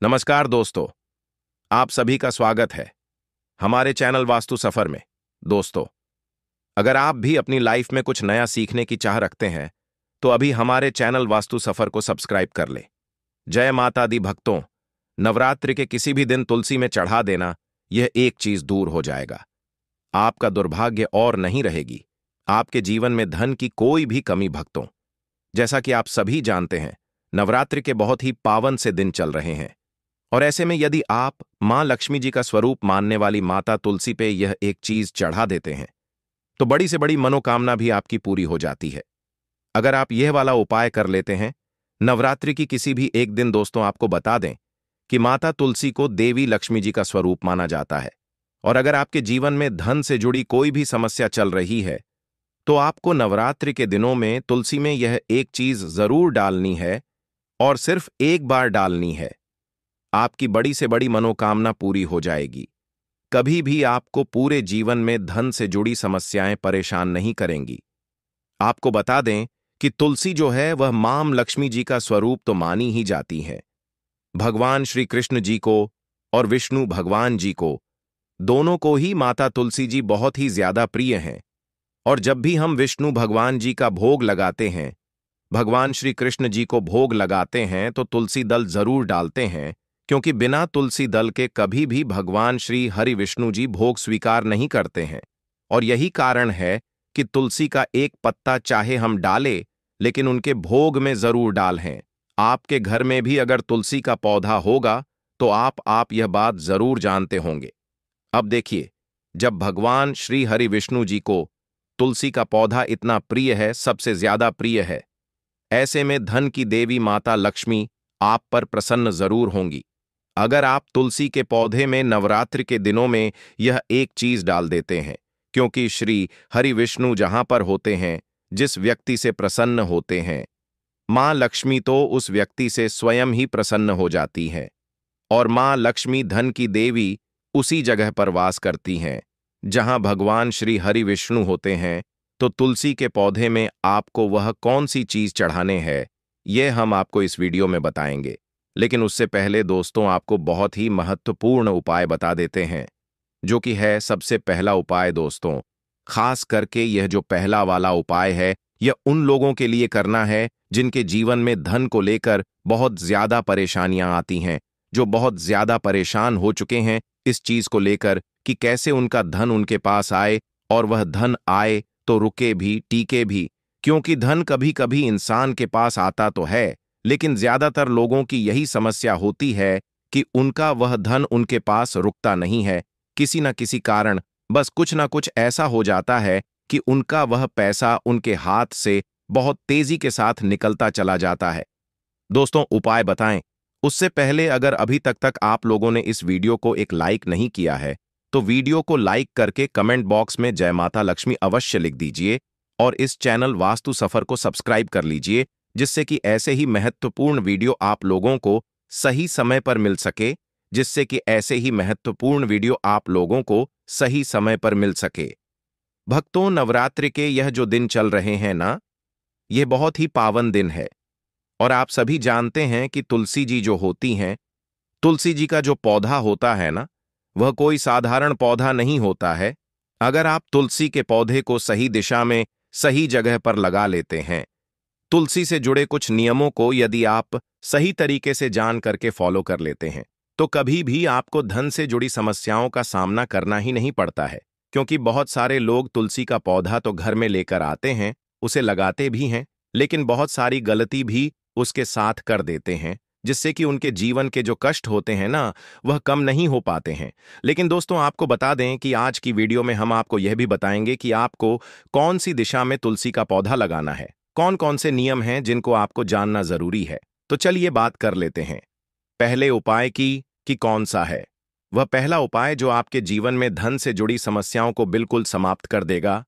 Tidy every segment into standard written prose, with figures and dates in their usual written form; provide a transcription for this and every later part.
नमस्कार दोस्तों, आप सभी का स्वागत है हमारे चैनल वास्तु सफर में। दोस्तों, अगर आप भी अपनी लाइफ में कुछ नया सीखने की चाह रखते हैं तो अभी हमारे चैनल वास्तु सफर को सब्सक्राइब कर ले। जय माता दी भक्तों, नवरात्रि के किसी भी दिन तुलसी में चढ़ा देना, यह एक चीज दूर हो जाएगा। आपका दुर्भाग्य और नहीं रहेगी, आपके जीवन में धन की कोई भी कमी। भक्तों, जैसा कि आप सभी जानते हैं, नवरात्रि के बहुत ही पावन से दिन चल रहे हैं और ऐसे में यदि आप मां लक्ष्मी जी का स्वरूप मानने वाली माता तुलसी पे यह एक चीज चढ़ा देते हैं तो बड़ी से बड़ी मनोकामना भी आपकी पूरी हो जाती है। अगर आप यह वाला उपाय कर लेते हैं नवरात्रि की किसी भी एक दिन, दोस्तों आपको बता दें कि माता तुलसी को देवी लक्ष्मी जी का स्वरूप माना जाता है और अगर आपके जीवन में धन से जुड़ी कोई भी समस्या चल रही है तो आपको नवरात्रि के दिनों में तुलसी में यह एक चीज जरूर डालनी है और सिर्फ एक बार डालनी है। आपकी बड़ी से बड़ी मनोकामना पूरी हो जाएगी। कभी भी आपको पूरे जीवन में धन से जुड़ी समस्याएं परेशान नहीं करेंगी। आपको बता दें कि तुलसी जो है वह मां लक्ष्मी जी का स्वरूप तो मानी ही जाती है। भगवान श्री कृष्ण जी को और विष्णु भगवान जी को, दोनों को ही माता तुलसी जी बहुत ही ज्यादा प्रिय हैं और जब भी हम विष्णु भगवान जी का भोग लगाते हैं, भगवान श्री कृष्ण जी को भोग लगाते हैं तो तुलसी दल जरूर डालते हैं, क्योंकि बिना तुलसी दल के कभी भी भगवान श्री हरि विष्णु जी भोग स्वीकार नहीं करते हैं। और यही कारण है कि तुलसी का एक पत्ता चाहे हम डालें लेकिन उनके भोग में जरूर डालें। आपके घर में भी अगर तुलसी का पौधा होगा तो आप यह बात जरूर जानते होंगे। अब देखिए, जब भगवान श्री हरि विष्णु जी को तुलसी का पौधा इतना प्रिय है, सबसे ज्यादा प्रिय है, ऐसे में धन की देवी माता लक्ष्मी आप पर प्रसन्न जरूर होंगी। अगर आप तुलसी के पौधे में नवरात्रि के दिनों में यह एक चीज डाल देते हैं, क्योंकि श्री हरि विष्णु जहां पर होते हैं, जिस व्यक्ति से प्रसन्न होते हैं, मां लक्ष्मी तो उस व्यक्ति से स्वयं ही प्रसन्न हो जाती है और मां लक्ष्मी धन की देवी उसी जगह पर वास करती हैं जहां भगवान श्री हरि विष्णु होते हैं। तो तुलसी के पौधे में आपको वह कौन सी चीज चढ़ाने हैं, यह हम आपको इस वीडियो में बताएंगे। लेकिन उससे पहले दोस्तों, आपको बहुत ही महत्वपूर्ण उपाय बता देते हैं, जो कि है सबसे पहला उपाय। दोस्तों, खास करके यह जो पहला वाला उपाय है, यह उन लोगों के लिए करना है जिनके जीवन में धन को लेकर बहुत ज्यादा परेशानियां आती हैं, जो बहुत ज्यादा परेशान हो चुके हैं इस चीज को लेकर कि कैसे उनका धन उनके पास आए और वह धन आए तो रुके भी, टीके भी। क्योंकि धन कभी कभी इंसान के पास आता तो है, लेकिन ज्यादातर लोगों की यही समस्या होती है कि उनका वह धन उनके पास रुकता नहीं है। किसी न किसी कारण बस कुछ ना कुछ ऐसा हो जाता है कि उनका वह पैसा उनके हाथ से बहुत तेजी के साथ निकलता चला जाता है। दोस्तों, उपाय बताएं उससे पहले अगर अभी तक आप लोगों ने इस वीडियो को एक लाइक नहीं किया है तो वीडियो को लाइक करके कमेंट बॉक्स में जय माता लक्ष्मी अवश्य लिख दीजिए और इस चैनल वास्तु सफर को सब्सक्राइब कर लीजिए, जिससे कि ऐसे ही महत्वपूर्ण वीडियो आप लोगों को सही समय पर मिल सके, जिससे कि ऐसे ही महत्वपूर्ण वीडियो आप लोगों को सही समय पर मिल सके। भक्तों, नवरात्रि के यह जो दिन चल रहे हैं ना, यह बहुत ही पावन दिन है और आप सभी जानते हैं कि तुलसी जी जो होती हैं, तुलसी जी का जो पौधा होता है ना, वह कोई साधारण पौधा नहीं होता है। अगर आप तुलसी के पौधे को सही दिशा में सही जगह पर लगा लेते हैं, तुलसी से जुड़े कुछ नियमों को यदि आप सही तरीके से जान करके फॉलो कर लेते हैं तो कभी भी आपको धन से जुड़ी समस्याओं का सामना करना ही नहीं पड़ता है। क्योंकि बहुत सारे लोग तुलसी का पौधा तो घर में लेकर आते हैं, उसे लगाते भी हैं, लेकिन बहुत सारी गलती भी उसके साथ कर देते हैं, जिससे कि उनके जीवन के जो कष्ट होते हैं ना, वह कम नहीं हो पाते हैं। लेकिन दोस्तों, आपको बता दें कि आज की वीडियो में हम आपको यह भी बताएंगे कि आपको कौन सी दिशा में तुलसी का पौधा लगाना है, कौन कौन से नियम हैं जिनको आपको जानना जरूरी है। तो चलिए बात कर लेते हैं पहले उपाय की कि कौन सा है। वह पहला उपाय जो आपके जीवन में धन से जुड़ी समस्याओं को बिल्कुल समाप्त कर देगा।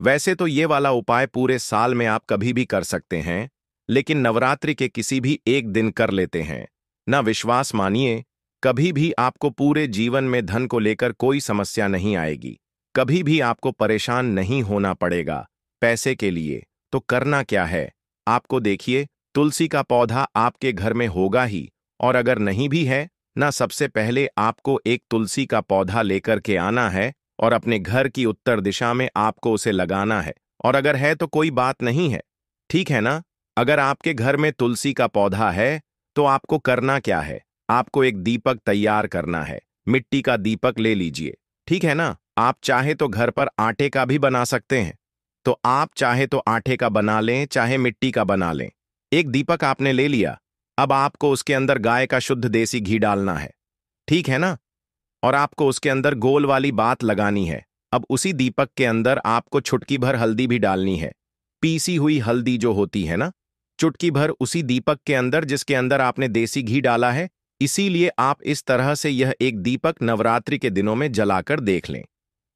वैसे तो ये वाला उपाय पूरे साल में आप कभी भी कर सकते हैं, लेकिन नवरात्रि के किसी भी एक दिन कर लेते हैं ना, विश्वास मानिए, कभी भी आपको पूरे जीवन में धन को लेकर कोई समस्या नहीं आएगी। कभी भी आपको परेशान नहीं होना पड़ेगा पैसे के लिए। तो करना क्या है, आपको देखिए, तुलसी का पौधा आपके घर में होगा ही और अगर नहीं भी है ना, सबसे पहले आपको एक तुलसी का पौधा लेकर के आना है और अपने घर की उत्तर दिशा में आपको उसे लगाना है। और अगर है तो कोई बात नहीं है, ठीक है ना। अगर आपके घर में तुलसी का पौधा है तो आपको करना क्या है, आपको एक दीपक तैयार करना है। मिट्टी का दीपक ले लीजिए, ठीक है ना। आप चाहे तो घर पर आटे का भी बना सकते हैं, तो आप चाहे तो आटे का बना लें, चाहे मिट्टी का बना लें। एक दीपक आपने ले लिया, अब आपको उसके अंदर गाय का शुद्ध देसी घी डालना है, ठीक है ना। और आपको उसके अंदर गोल वाली बात लगानी है। अब उसी दीपक के अंदर आपको चुटकी भर हल्दी भी डालनी है, पीसी हुई हल्दी जो होती है ना, चुटकी भर उसी दीपक के अंदर जिसके अंदर आपने देसी घी डाला है। इसीलिए आप इस तरह से यह एक दीपक नवरात्रि के दिनों में जलाकर देख लें।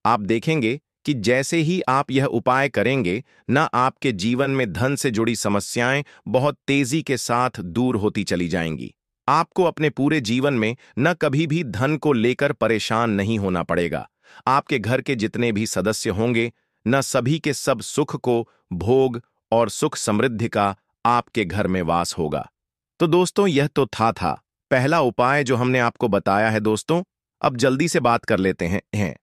आप देखेंगे कि जैसे ही आप यह उपाय करेंगे ना, आपके जीवन में धन से जुड़ी समस्याएं बहुत तेजी के साथ दूर होती चली जाएंगी। आपको अपने पूरे जीवन में न कभी भी धन को लेकर परेशान नहीं होना पड़ेगा। आपके घर के जितने भी सदस्य होंगे न, सभी के सब सुख को भोग और सुख समृद्धि का आपके घर में वास होगा। तो दोस्तों, यह तो था पहला उपाय जो हमने आपको बताया है। दोस्तों, अब जल्दी से बात कर लेते हैं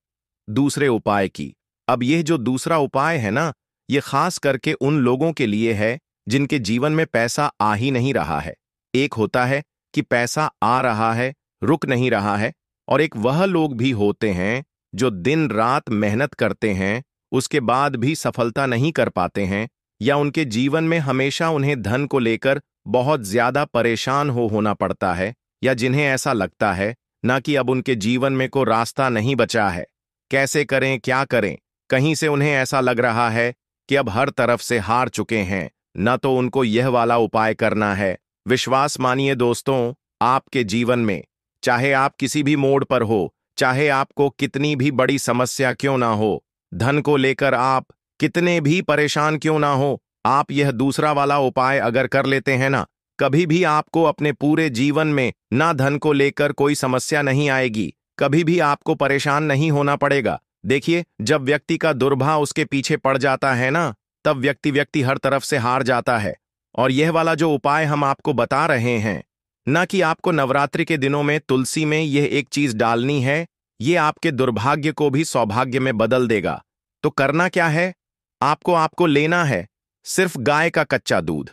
दूसरे उपाय की। अब यह जो दूसरा उपाय है ना, यह खास करके उन लोगों के लिए है जिनके जीवन में पैसा आ ही नहीं रहा है। एक होता है कि पैसा आ रहा है, रुक नहीं रहा है, और एक वह लोग भी होते हैं जो दिन रात मेहनत करते हैं, उसके बाद भी सफलता नहीं कर पाते हैं, या उनके जीवन में हमेशा उन्हें धन को लेकर बहुत ज्यादा परेशान होना पड़ता है, या जिन्हें ऐसा लगता है ना कि अब उनके जीवन में कोई रास्ता नहीं बचा है, कैसे करें क्या करें। कहीं से उन्हें ऐसा लग रहा है कि अब हर तरफ से हार चुके हैं, न तो उनको यह वाला उपाय करना है। विश्वास मानिए दोस्तों, आपके जीवन में चाहे आप किसी भी मोड़ पर हो, चाहे आपको कितनी भी बड़ी समस्या क्यों ना हो, धन को लेकर आप कितने भी परेशान क्यों ना हो, आप यह दूसरा वाला उपाय अगर कर लेते हैं ना, कभी भी आपको अपने पूरे जीवन में ना धन को लेकर कोई समस्या नहीं आएगी, कभी भी आपको परेशान नहीं होना पड़ेगा। देखिए, जब व्यक्ति का दुर्भाग्य उसके पीछे पड़ जाता है ना, तब व्यक्ति हर तरफ से हार जाता है। और यह वाला जो उपाय हम आपको बता रहे हैं ना, कि आपको नवरात्रि के दिनों में तुलसी में यह एक चीज डालनी है, यह आपके दुर्भाग्य को भी सौभाग्य में बदल देगा। तो करना क्या है, आपको लेना है सिर्फ गाय का कच्चा दूध,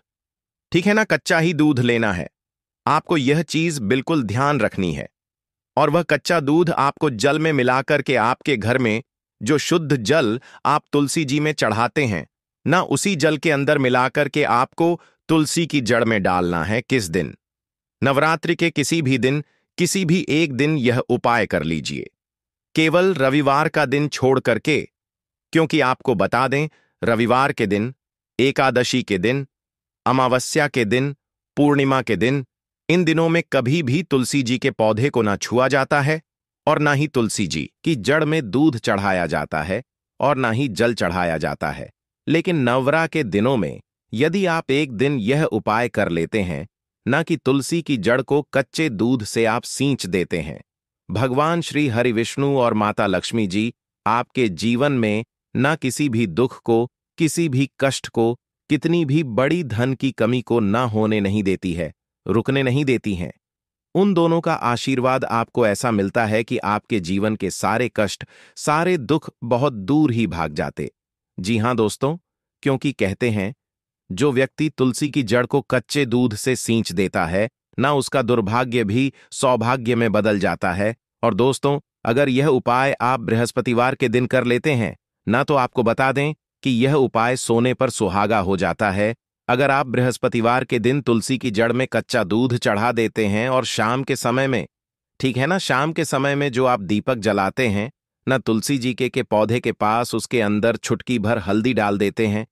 ठीक है ना, कच्चा ही दूध लेना है। आपको यह चीज बिल्कुल ध्यान रखनी है। और वह कच्चा दूध आपको जल में मिलाकर के आपके घर में जो शुद्ध जल आप तुलसी जी में चढ़ाते हैं ना, उसी जल के अंदर मिलाकर के आपको तुलसी की जड़ में डालना है। किस दिन, नवरात्रि के किसी भी दिन, किसी भी एक दिन यह उपाय कर लीजिए, केवल रविवार का दिन छोड़ करके। क्योंकि आपको बता दें, रविवार के दिन, एकादशी के दिन, अमावस्या के दिन, पूर्णिमा के दिन, इन दिनों में कभी भी तुलसी जी के पौधे को ना छुआ जाता है, और ना ही तुलसी जी की जड़ में दूध चढ़ाया जाता है, और ना ही जल चढ़ाया जाता है। लेकिन नवरा के दिनों में यदि आप एक दिन यह उपाय कर लेते हैं ना, कि तुलसी की जड़ को कच्चे दूध से आप सींच देते हैं, भगवान श्री हरि विष्णु और माता लक्ष्मी जी आपके जीवन में ना किसी भी दुख को, किसी भी कष्ट को, कितनी भी बड़ी धन की कमी को ना होने नहीं देती है, रुकने नहीं देती हैं। उन दोनों का आशीर्वाद आपको ऐसा मिलता है कि आपके जीवन के सारे कष्ट, सारे दुख बहुत दूर ही भाग जाते। जी हां दोस्तों, क्योंकि कहते हैं जो व्यक्ति तुलसी की जड़ को कच्चे दूध से सींच देता है ना, उसका दुर्भाग्य भी सौभाग्य में बदल जाता है। और दोस्तों, अगर यह उपाय आप बृहस्पतिवार के दिन कर लेते हैं ना, तो आपको बता दें कि यह उपाय सोने पर सुहागा हो जाता है। अगर आप बृहस्पतिवार के दिन तुलसी की जड़ में कच्चा दूध चढ़ा देते हैं और शाम के समय में, ठीक है ना, शाम के समय में जो आप दीपक जलाते हैं ना, तुलसी जी के पौधे के पास उसके अंदर चुटकी भर हल्दी डाल देते हैं,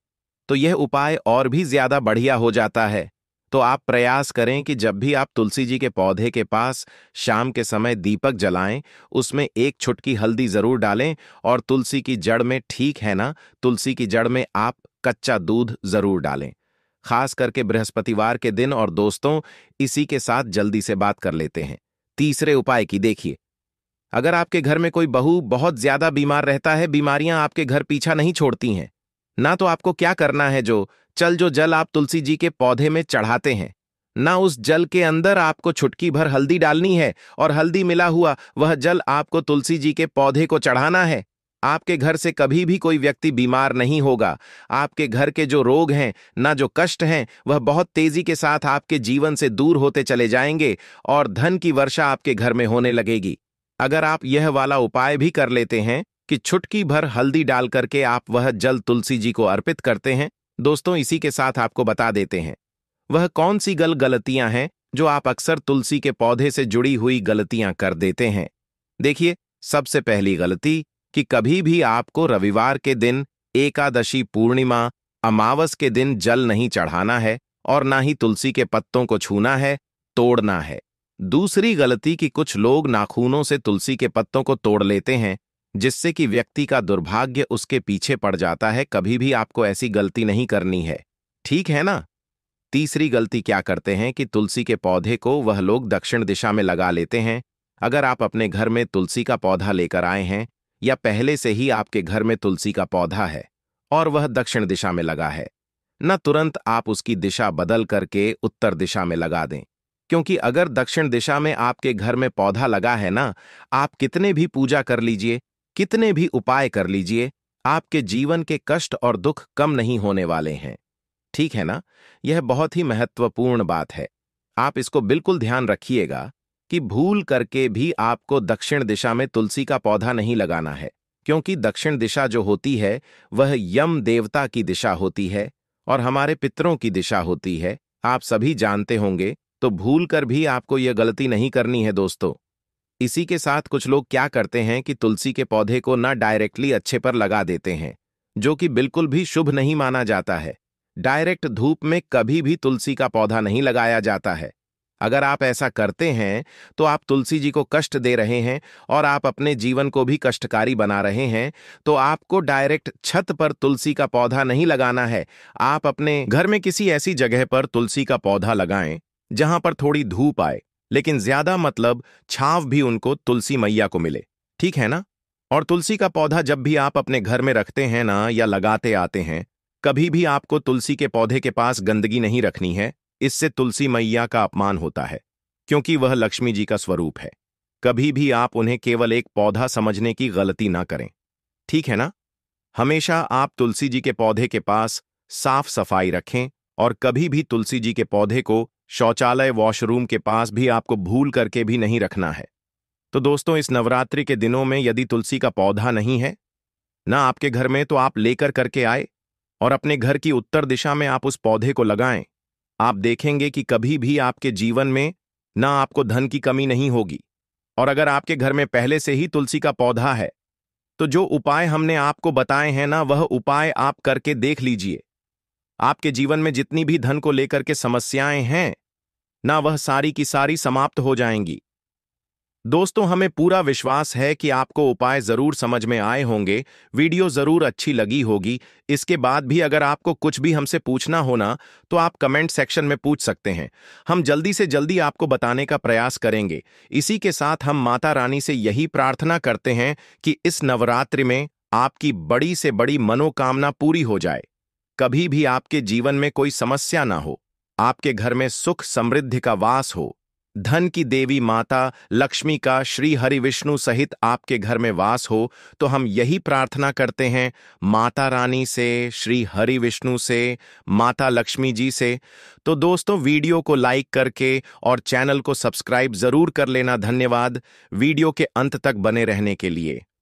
तो यह उपाय और भी ज्यादा बढ़िया हो जाता है। तो आप प्रयास करें कि जब भी आप तुलसी जी के पौधे के पास शाम के समय दीपक जलाएं, उसमें एक चुटकी हल्दी जरूर डालें, और तुलसी की जड़ में, ठीक है ना, तुलसी की जड़ में आप कच्चा दूध जरूर डालें, खास करके बृहस्पतिवार के दिन। और दोस्तों, इसी के साथ जल्दी से बात कर लेते हैं तीसरे उपाय की। देखिए, अगर आपके घर में कोई बहू बहुत ज्यादा बीमार रहता है, बीमारियां आपके घर पीछा नहीं छोड़ती हैं ना, तो आपको क्या करना है, जो जल आप तुलसी जी के पौधे में चढ़ाते हैं ना उस जल के अंदर आपको चुटकी भर हल्दी डालनी है और हल्दी मिला हुआ वह जल आपको तुलसी जी के पौधे को चढ़ाना है। आपके घर से कभी भी कोई व्यक्ति बीमार नहीं होगा। आपके घर के जो रोग हैं, ना जो कष्ट हैं, वह बहुत तेजी के साथ आपके जीवन से दूर होते चले जाएंगे और धन की वर्षा आपके घर में होने लगेगी। अगर आप यह वाला उपाय भी कर लेते हैं कि चुटकी भर हल्दी डाल करके आप वह जल तुलसी जी को अर्पित करते हैं, दोस्तों इसी के साथ आपको बता देते हैं वह कौन सी गलतियां हैं जो आप अक्सर तुलसी के पौधे से जुड़ी हुई गलतियां कर देते हैं। देखिए, सबसे पहली गलती कि कभी भी आपको रविवार के दिन, एकादशी, पूर्णिमा, अमावस के दिन जल नहीं चढ़ाना है और ना ही तुलसी के पत्तों को छूना है, तोड़ना है। दूसरी गलती कि कुछ लोग नाखूनों से तुलसी के पत्तों को तोड़ लेते हैं, जिससे कि व्यक्ति का दुर्भाग्य उसके पीछे पड़ जाता है। कभी भी आपको ऐसी गलती नहीं करनी है, ठीक है ना। तीसरी गलती क्या करते हैं कि तुलसी के पौधे को वह लोग दक्षिण दिशा में लगा लेते हैं। अगर आप अपने घर में तुलसी का पौधा लेकर आए हैं या पहले से ही आपके घर में तुलसी का पौधा है और वह दक्षिण दिशा में लगा है, न तुरंत आप उसकी दिशा बदल करके उत्तर दिशा में लगा दें। क्योंकि अगर दक्षिण दिशा में आपके घर में पौधा लगा है ना, आप कितने भी पूजा कर लीजिए, कितने भी उपाय कर लीजिए, आपके जीवन के कष्ट और दुख कम नहीं होने वाले हैं, ठीक है ना। यह बहुत ही महत्वपूर्ण बात है। आप इसको बिल्कुल ध्यान रखिएगा कि भूल करके भी आपको दक्षिण दिशा में तुलसी का पौधा नहीं लगाना है, क्योंकि दक्षिण दिशा जो होती है वह यम देवता की दिशा होती है और हमारे पितरों की दिशा होती है। आप सभी जानते होंगे, तो भूल कर भी आपको यह गलती नहीं करनी है दोस्तों। इसी के साथ कुछ लोग क्या करते हैं कि तुलसी के पौधे को ना डायरेक्टली अच्छे पर लगा देते हैं, जो कि बिल्कुल भी शुभ नहीं माना जाता है। डायरेक्ट धूप में कभी भी तुलसी का पौधा नहीं लगाया जाता है। अगर आप ऐसा करते हैं तो आप तुलसी जी को कष्ट दे रहे हैं और आप अपने जीवन को भी कष्टकारी बना रहे हैं। तो आपको डायरेक्ट छत पर तुलसी का पौधा नहीं लगाना है। आप अपने घर में किसी ऐसी जगह पर तुलसी का पौधा लगाएं जहां पर थोड़ी धूप आए, लेकिन ज्यादा मतलब छांव भी उनको तुलसी मैया को मिले, ठीक है ना। और तुलसी का पौधा जब भी आप अपने घर में रखते हैं ना या लगाते आते हैं, कभी भी आपको तुलसी के पौधे के पास गंदगी नहीं रखनी है। इससे तुलसी मैया का अपमान होता है, क्योंकि वह लक्ष्मी जी का स्वरूप है। कभी भी आप उन्हें केवल एक पौधा समझने की गलती ना करें, ठीक है ना। हमेशा आप तुलसी जी के पौधे के पास साफ सफाई रखें और कभी भी तुलसी जी के पौधे को शौचालय, वॉशरूम के पास भी आपको भूल करके भी नहीं रखना है। तो दोस्तों, इस नवरात्रि के दिनों में यदि तुलसी का पौधा नहीं है ना आपके घर में, तो आप लेकर करके आए और अपने घर की उत्तर दिशा में आप उस पौधे को लगाएं। आप देखेंगे कि कभी भी आपके जीवन में ना आपको धन की कमी नहीं होगी। और अगर आपके घर में पहले से ही तुलसी का पौधा है, तो जो उपाय हमने आपको बताए हैं ना, वह उपाय आप करके देख लीजिए। आपके जीवन में जितनी भी धन को लेकर के समस्याएं हैं ना, वह सारी की सारी समाप्त हो जाएंगी। दोस्तों, हमें पूरा विश्वास है कि आपको उपाय जरूर समझ में आए होंगे, वीडियो जरूर अच्छी लगी होगी। इसके बाद भी अगर आपको कुछ भी हमसे पूछना हो ना, तो आप कमेंट सेक्शन में पूछ सकते हैं। हम जल्दी से जल्दी आपको बताने का प्रयास करेंगे। इसी के साथ हम माता रानी से यही प्रार्थना करते हैं कि इस नवरात्रि में आपकी बड़ी से बड़ी मनोकामना पूरी हो जाए। कभी भी आपके जीवन में कोई समस्या ना हो, आपके घर में सुख समृद्धि का वास हो, धन की देवी माता लक्ष्मी का श्री हरि विष्णु सहित आपके घर में वास हो। तो हम यही प्रार्थना करते हैं माता रानी से, श्री हरि विष्णु से, माता लक्ष्मी जी से। तो दोस्तों, वीडियो को लाइक करके और चैनल को सब्सक्राइब जरूर कर लेना। धन्यवाद वीडियो के अंत तक बने रहने के लिए।